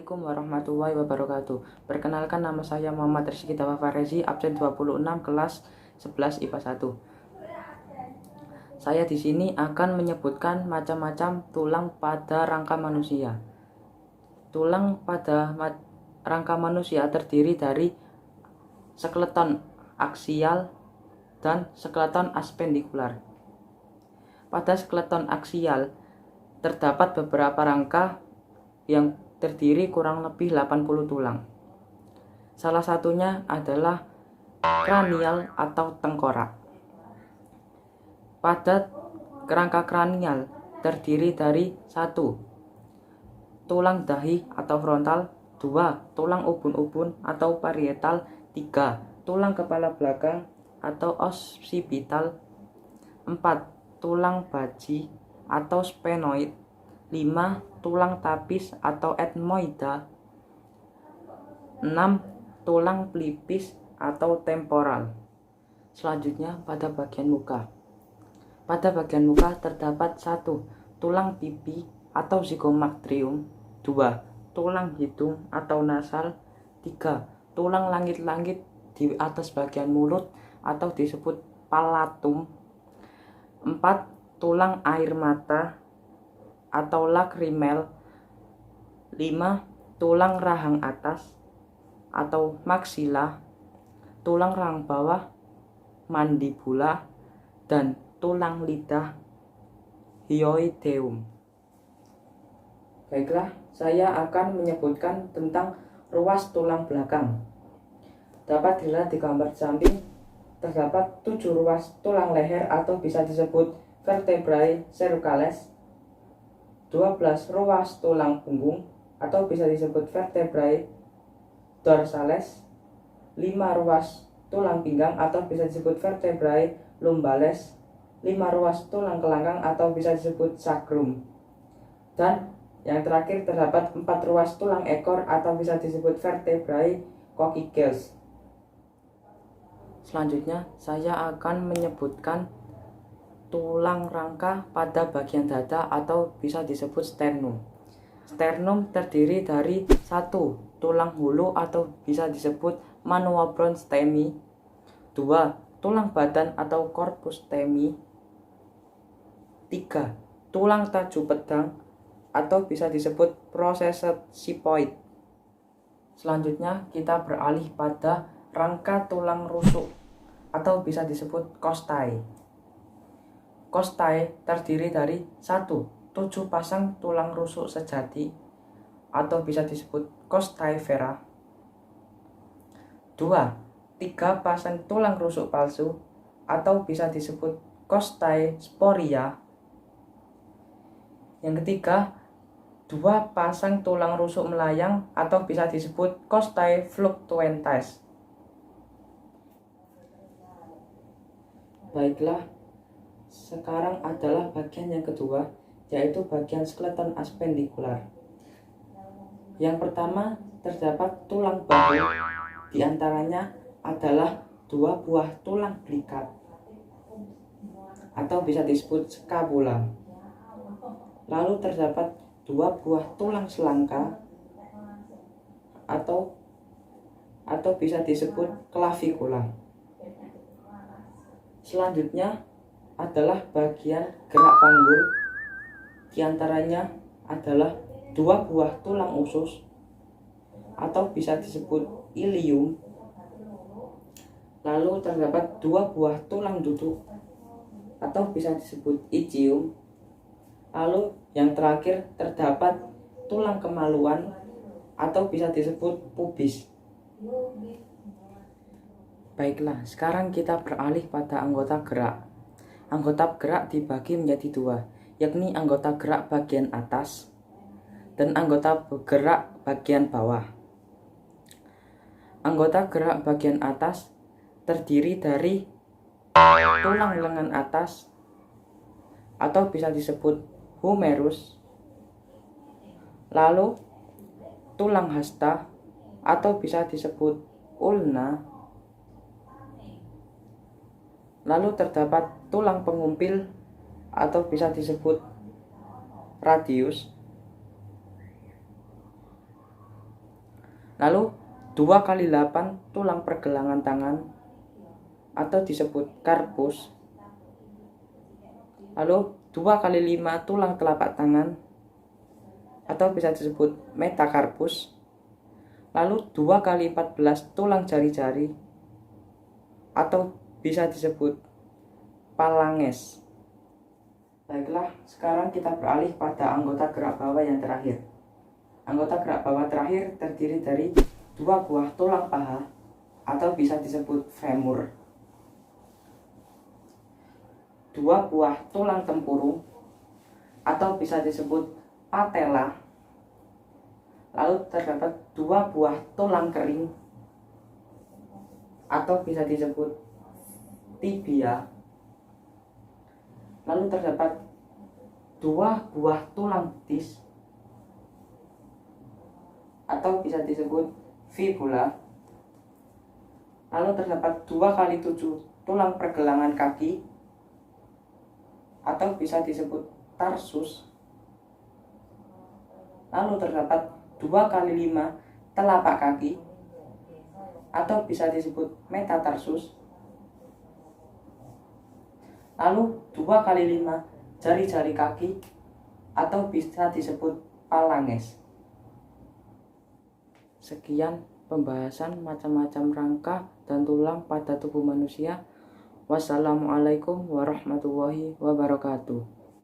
Assalamualaikum warahmatullahi wabarakatuh. Perkenalkan, nama saya Muhammad Rizky Dawa Farezi, absen 26 kelas 11 IPA 1. Saya di sini akan menyebutkan macam-macam tulang pada rangka manusia. Tulang pada rangka manusia terdiri dari skeleton aksial dan skeleton aspendikular. Pada skeleton aksial terdapat beberapa rangka yang terdiri kurang lebih 80 tulang. Salah satunya adalah kranial atau tengkorak. Pada rangka kranial terdiri dari 1. Tulang dahi atau frontal, 2. Tulang ubun-ubun atau parietal, 3. Tulang kepala belakang atau occipital, 4. Tulang baji atau sphenoid, 5. Tulang tapis atau ethmoida, 6. Tulang pelipis atau temporal. Selanjutnya pada bagian muka. Pada bagian muka terdapat 1. Tulang pipi atau zygomacrium, 2. Tulang hidung atau nasal, 3. Tulang langit-langit di atas bagian mulut atau disebut palatum, 4. Tulang air mata atau lacrimel, 5. Tulang rahang atas atau maxilla, tulang rahang bawah mandibula, dan tulang lidah hyoideum. Baiklah, saya akan menyebutkan tentang ruas tulang belakang. Dapat dilihat di gambar samping, terdapat 7 ruas tulang leher atau bisa disebut vertebrae cervicales, 12 ruas tulang punggung atau bisa disebut vertebrae dorsales, 5 ruas tulang pinggang atau bisa disebut vertebrae lumbales, 5 ruas tulang kelangkang atau bisa disebut sacrum, dan yang terakhir terdapat 4 ruas tulang ekor atau bisa disebut vertebrae coccygales. Selanjutnya saya akan menyebutkan tulang rangka pada bagian dada atau bisa disebut sternum. Sternum terdiri dari 1. Tulang hulu atau bisa disebut manuobrostemi, 2. Tulang badan atau corpustemi, 3. Tulang taju pedang atau bisa disebut processus sipoid. Selanjutnya kita beralih pada rangka tulang rusuk atau bisa disebut costae. Costae terdiri dari 1. 7 pasang tulang rusuk sejati atau bisa disebut costae vera, 2. 3 pasang tulang rusuk palsu atau bisa disebut costae sporia. Yang ketiga, 2 pasang tulang rusuk melayang atau bisa disebut costae fluctuantes. Baiklah, sekarang adalah bagian yang kedua, yaitu bagian skeleton aspendikular. Yang pertama terdapat tulang bahu, diantaranya adalah 2 buah tulang plikat atau bisa disebut scapula. Lalu terdapat 2 buah tulang selangka atau bisa disebut clavicula. Selanjutnya adalah bagian gerak panggul, diantaranya adalah 2 buah tulang usus atau bisa disebut ilium. Lalu terdapat 2 buah tulang duduk atau bisa disebut ischium. Lalu yang terakhir terdapat tulang kemaluan atau bisa disebut pubis. Baiklah, sekarang kita beralih pada anggota gerak. Anggota gerak dibagi menjadi 2, yakni anggota gerak bagian atas dan anggota gerak bagian bawah. Anggota gerak bagian atas terdiri dari tulang lengan atas atau bisa disebut humerus, lalu tulang hasta atau bisa disebut ulna, lalu terdapat tulang pengumpil atau bisa disebut radius, Lalu 2 kali 8 tulang pergelangan tangan atau disebut karpus. Lalu 2 kali 5 tulang telapak tangan atau bisa disebut metakarpus. Lalu 2 kali 14 tulang jari-jari atau bisa disebut phalanges. Baiklah, sekarang kita beralih pada anggota gerak bawah yang terakhir. Anggota gerak bawah terakhir terdiri dari 2 buah tulang paha atau bisa disebut femur, 2 buah tulang tempurung atau bisa disebut patella. Lalu terdapat 2 buah tulang kering atau bisa disebut tibia. Lalu terdapat 2 buah tulang betis atau bisa disebut fibula. Lalu terdapat 2 kali 7 tulang pergelangan kaki atau bisa disebut tarsus. Lalu terdapat 2 kali 5 telapak kaki atau bisa disebut metatarsus. Lalu 2 kali 5 jari-jari kaki atau bisa disebut phalanges. Sekian pembahasan macam-macam rangka dan tulang pada tubuh manusia. Wassalamualaikum warahmatullahi wabarakatuh.